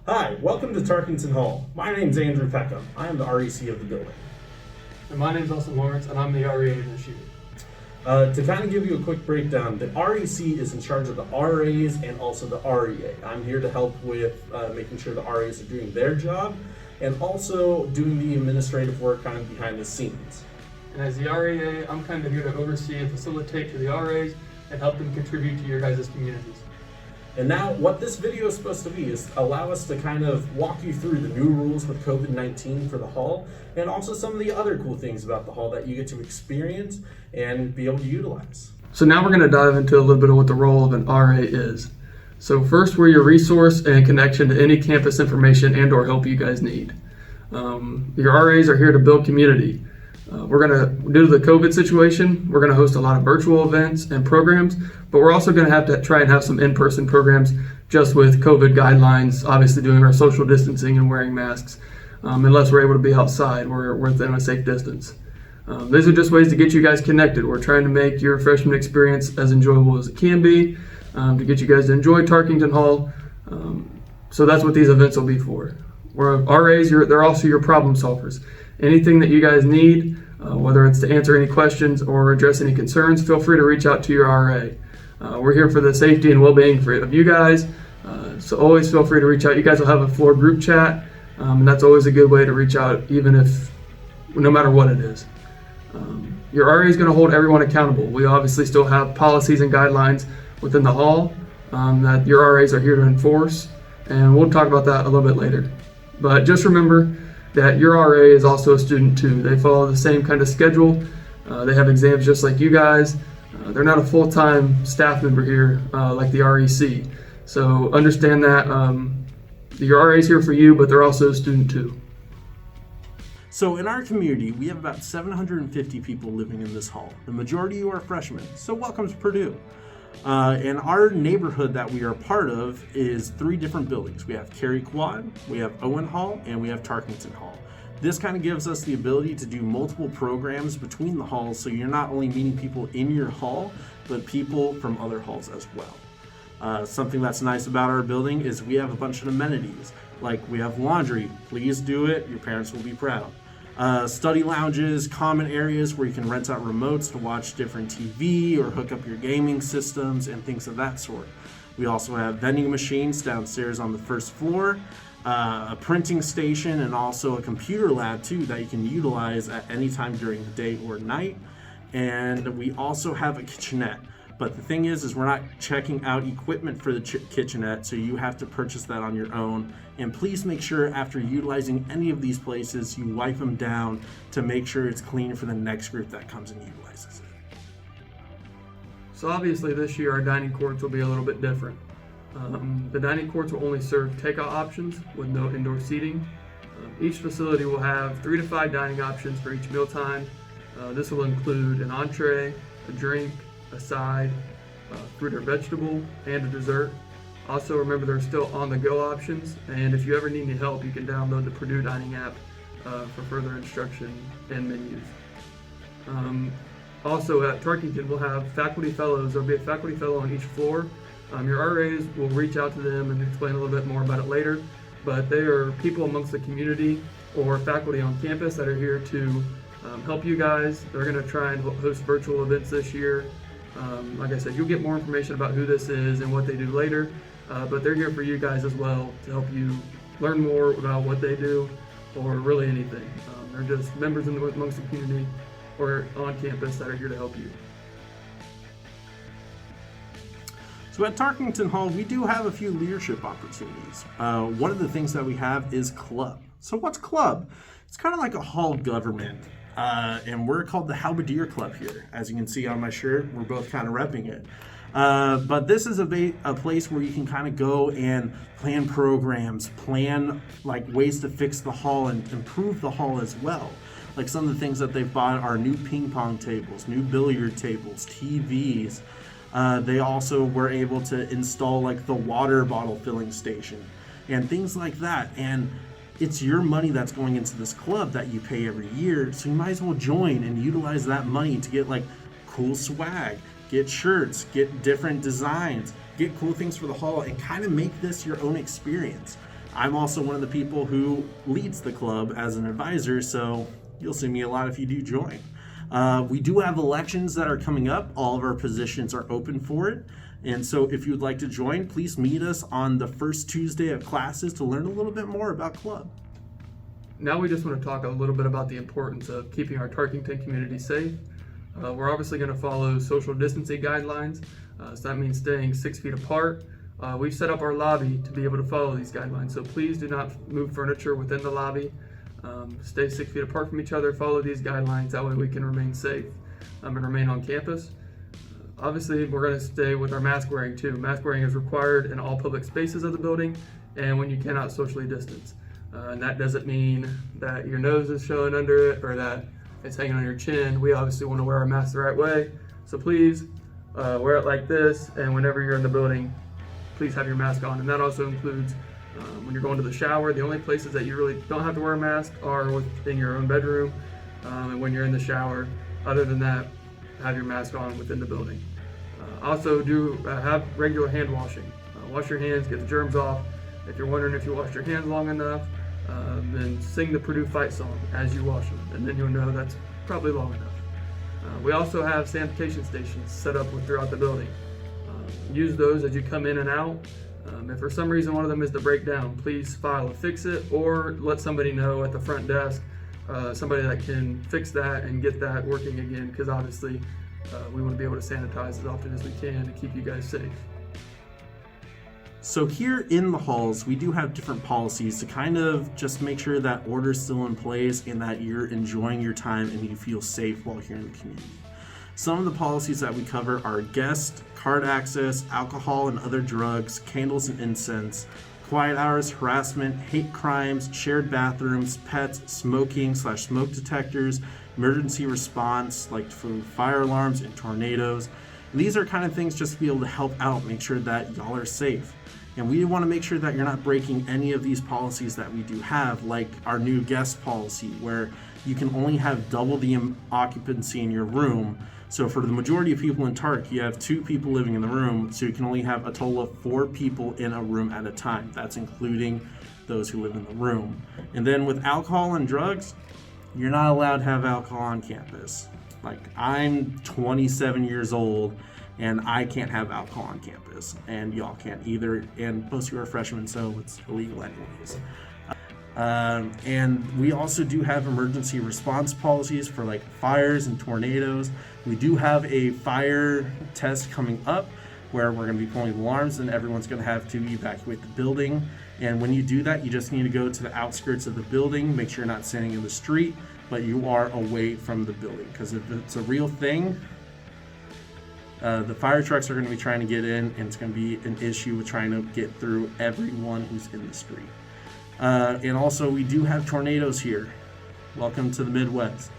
Hi, welcome to Tarkington Hall. My name's Andrew Peckham. I am the REC of the building. And my name's Austin Lawrence, and I'm the REA this year. To kind of give you a quick breakdown, the REC is in charge of the RAs and also the REA. I'm here to help with making sure the RAs are doing their job and also doing the administrative work kind of behind the scenes. And as the REA, I'm kind of here to oversee and facilitate to the RAs and help them contribute to your guys' communities. And now what this video is supposed to be is allow us to kind of walk you through the new rules with COVID-19 for the hall and also some of the other cool things about the hall that you get to experience and be able to utilize. So now we're going to dive into a little bit of what the role of an RA is. So first, we're your resource and connection to any campus information and or help you guys need. Your RAs are here to build community. Due to the COVID situation, we're going to host a lot of virtual events and programs, but we're also going to have to try and have some in-person programs just with COVID guidelines, obviously doing our social distancing and wearing masks, unless we're able to be outside, we're within a safe distance. These are just ways to get you guys connected. We're trying to make your freshman experience as enjoyable as it can be, to get you guys to enjoy Tarkington Hall. So that's what these events will be for. RAs, they're also your problem solvers. Anything that you guys need, whether it's to answer any questions or address any concerns, feel free to reach out to your RA. We're here for the safety and well-being of you guys, so always feel free to reach out. You guys will have a floor group chat, and that's always a good way to reach out, no matter what it is. Your RA is going to hold everyone accountable. We obviously still have policies and guidelines within the hall that your RAs are here to enforce, and we'll talk about that a little bit later. But just remember that your RA is also a student too. They follow the same kind of schedule. They have exams just like you guys. They're not a full-time staff member here like the REC. So understand that your RA is here for you, but they're also a student too. So in our community, we have about 750 people living in this hall. The majority are freshmen, so welcome to Purdue. And our neighborhood that we are part of is 3 different buildings. We have Cary Quad, we have Owen Hall, and we have Tarkington Hall. This kind of gives us the ability to do multiple programs between the halls, so you're not only meeting people in your hall, but people from other halls as well. Something that's nice about our building is we have a bunch of amenities. Like we have laundry, please do it, your parents will be proud. Study lounges, common areas where you can rent out remotes to watch different TV or hook up your gaming systems and things of that sort. We also have vending machines downstairs on the first floor, a printing station, and also a computer lab too that you can utilize at any time during the day or night. And we also have a kitchenette. But the thing is we're not checking out equipment for the kitchenette, so you have to purchase that on your own. And please make sure after utilizing any of these places, you wipe them down to make sure it's clean for the next group that comes and utilizes it. So obviously this year our dining courts will be a little bit different. The dining courts will only serve takeout options with no indoor seating. Each facility will have 3 to 5 dining options for each mealtime. This will include an entree, a drink, a side, fruit or vegetable, and a dessert. Also remember there's still on-the-go options, and if you ever need any help, you can download the Purdue Dining app for further instruction and menus. Also at Tarkington we'll have faculty fellows. There'll be a faculty fellow on each floor. Your RAs will reach out to them and explain a little bit more about it later, but they are people amongst the community or faculty on campus that are here to help you guys. They're going to try and host virtual events this year. Like I said, you'll get more information about who this is and what they do later, but they're here for you guys as well to help you learn more about what they do or really anything. They're just members amongst the community or on campus that are here to help you. So at Tarkington Hall, we do have a few leadership opportunities. One of the things that we have is club. So what's club? It's kind of like a hall government. And we're called the Halberdier Club here. As you can see on my shirt, we're both kind of repping it. But this is a place where you can kind of go and plan programs, plan like ways to fix the hall and improve the hall as well. Like some of the things that they've bought are new ping pong tables, new billiard tables, TVs. They also were able to install like the water bottle filling station and things like that. And it's your money that's going into this club that you pay every year, so you might as well join and utilize that money to get like cool swag, get shirts, get different designs, get cool things for the hall, and kind of make this your own experience. I'm also one of the people who leads the club as an advisor, so you'll see me a lot if you do join. We do have elections that are coming up. All of our positions are open for it. And so if you'd like to join, please meet us on the first Tuesday of classes to learn a little bit more about club. Now we just want to talk a little bit about the importance of keeping our Tarkington community safe. We're obviously going to follow social distancing guidelines, so that means staying 6 feet apart. We've set up our lobby to be able to follow these guidelines, so please do not move furniture within the lobby. Stay 6 feet apart from each other, follow these guidelines, that way we can remain safe and remain on campus. Obviously, we're going to stay with our mask wearing too. Mask wearing is required in all public spaces of the building and when you cannot socially distance. And that doesn't mean that your nose is showing under it or that it's hanging on your chin. We obviously want to wear our mask the right way. So please wear it like this, and whenever you're in the building, please have your mask on. And that also includes when you're going to the shower. The only places that you really don't have to wear a mask are within your own bedroom and when you're in the shower. Other than that, have your mask on within the building. Also do have regular hand washing. Wash your hands, get the germs off. If you're wondering if you washed your hands long enough, then sing the Purdue fight song as you wash them, and then you'll know that's probably long enough. We also have sanitation stations set up throughout the building. Use those as you come in and out. If for some reason one of them is to break down, please file a fix it or let somebody know at the front desk, somebody that can fix that and get that working again, because obviously we want to be able to sanitize as often as we can to keep you guys safe. So here in the halls, we do have different policies to kind of just make sure that order's still in place and that you're enjoying your time and you feel safe while here in the community. Some of the policies that we cover are guest, card access, alcohol and other drugs, candles and incense, quiet hours, harassment, hate crimes, shared bathrooms, pets, smoking/smoke detectors, emergency response like for fire alarms and tornadoes. And these are kind of things just to be able to help out, make sure that y'all are safe. And we want to make sure that you're not breaking any of these policies that we do have, like our new guest policy, where you can only have double the occupancy in your room. So for the majority of people in TARC, you have 2 people living in the room, so you can only have a total of 4 people in a room at a time. That's including those who live in the room. And then with alcohol and drugs, you're not allowed to have alcohol on campus. Like, I'm 27 years old, and I can't have alcohol on campus, and y'all can't either, and most of you are freshmen, so it's illegal anyways. And we also do have emergency response policies for like fires and tornadoes. We do have a fire test coming up where we're going to be pulling alarms and everyone's going to have to evacuate the building. And when you do that, you just need to go to the outskirts of the building, make sure you're not standing in the street, but you are away from the building, because if it's a real thing, the fire trucks are going to be trying to get in, and it's going to be an issue with trying to get through everyone who's in the street. And also, we do have tornadoes here. Welcome to the Midwest.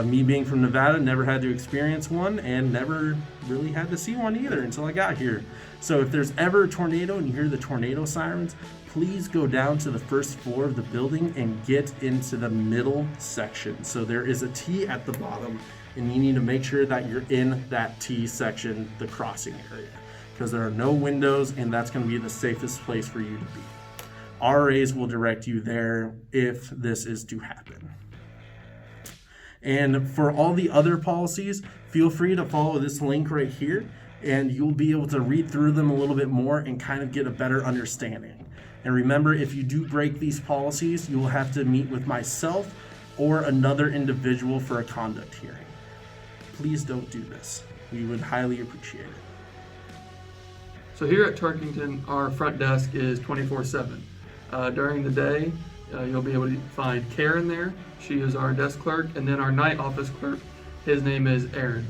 Me being from Nevada, never had to experience one, and never really had to see one either until I got here. So if there's ever a tornado and you hear the tornado sirens, please go down to the first floor of the building and get into the middle section. So there is a T at the bottom, and you need to make sure that you're in that T section, the crossing area, because there are no windows, and that's going to be the safest place for you to be. RAs will direct you there if this is to happen. And for all the other policies, feel free to follow this link right here, and you'll be able to read through them a little bit more and kind of get a better understanding. And remember, if you do break these policies, you will have to meet with myself or another individual for a conduct hearing. Please don't do this. We would highly appreciate it. So here at Tarkington, our front desk is 24/7. During the day, you'll be able to find Karen there. She is our desk clerk, and then our night office clerk, his name is Aaron.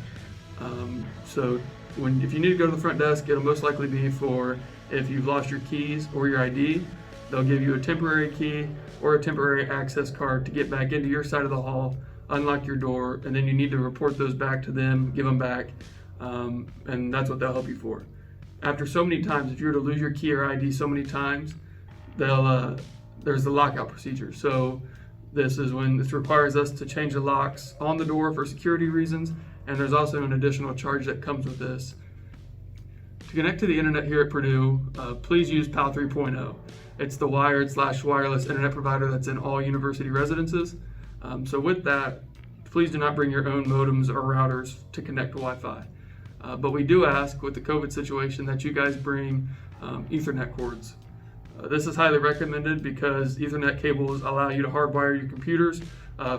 So if you need to go to the front desk, it'll most likely be for if you've lost your keys or your ID. They'll give you a temporary key or a temporary access card to get back into your side of the hall, unlock your door, and then you need to report those back to them, give them back, and that's what they'll help you for. After so many times, if you were to lose your key or ID so many times, there's the lockout procedure. So this is when this requires us to change the locks on the door for security reasons, and there's also an additional charge that comes with this. To connect to the internet here at Purdue, please use PAL 3.0. It's the wired/wireless internet provider that's in all university residences. So with that, please do not bring your own modems or routers to connect to Wi-Fi. But we do ask, with the COVID situation, that you guys bring Ethernet cords. This is highly recommended because Ethernet cables allow you to hardwire your computers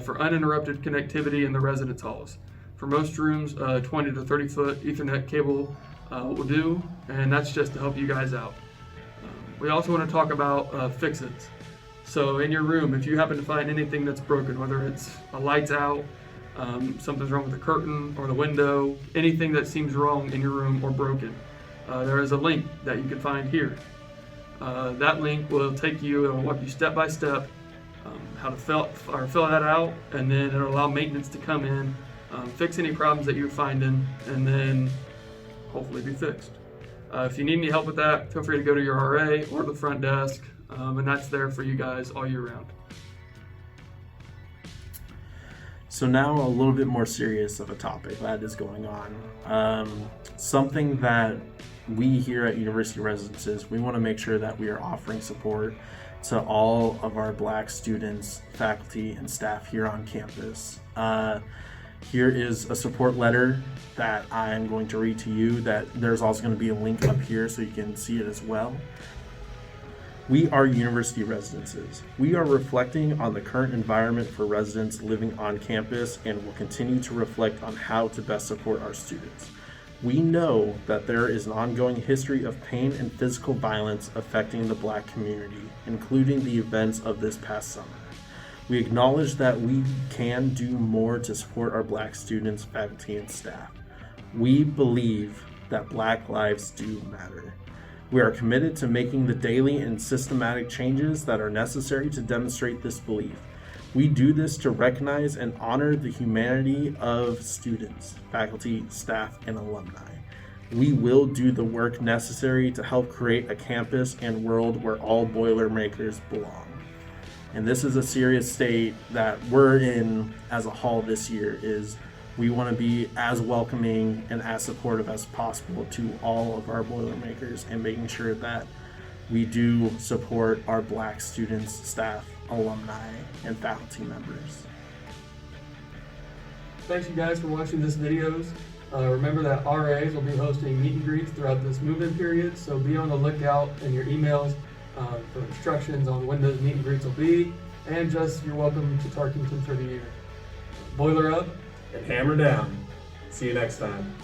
for uninterrupted connectivity in the residence halls. For most rooms, 20 to 30 foot Ethernet cable will do, and that's just to help you guys out. We also want to talk about fix-its. So in your room, if you happen to find anything that's broken, whether it's a light's out, something's wrong with the curtain or the window, anything that seems wrong in your room or broken, there is a link that you can find here. That link will take you, it'll walk you step by step how to fill that out, and then it'll allow maintenance to come in, fix any problems that you're finding, and then hopefully be fixed. If you need any help with that, feel free to go to your RA or the front desk, and that's there for you guys all year round. So now a little bit more serious of a topic that is going on. Something that we here at University Residences, we want to make sure that we are offering support to all of our Black students, faculty, and staff here on campus. Here is a support letter that I'm going to read to you. That there's also going to be a link up here so you can see it as well. We are University Residences. We are reflecting on the current environment for residents living on campus and will continue to reflect on how to best support our students. We know that there is an ongoing history of pain and physical violence affecting the Black community, including the events of this past summer. We acknowledge that we can do more to support our Black students, faculty, and staff. We believe that Black lives do matter. We are committed to making the daily and systematic changes that are necessary to demonstrate this belief. We do this to recognize and honor the humanity of students, faculty, staff, and alumni. We will do the work necessary to help create a campus and world where all Boilermakers belong. And this is a serious state that we're in as a hall this year, is we want to be as welcoming and as supportive as possible to all of our Boilermakers, and making sure that we do support our Black students, staff, alumni, and faculty members. Thanks you guys for watching this videos. Remember that RAs will be hosting meet and greets throughout this move-in period, so be on the lookout in your emails for instructions on when those meet and greets will be, and just you're welcome to Tarkington for the year. Boiler up and hammer down. See you next time.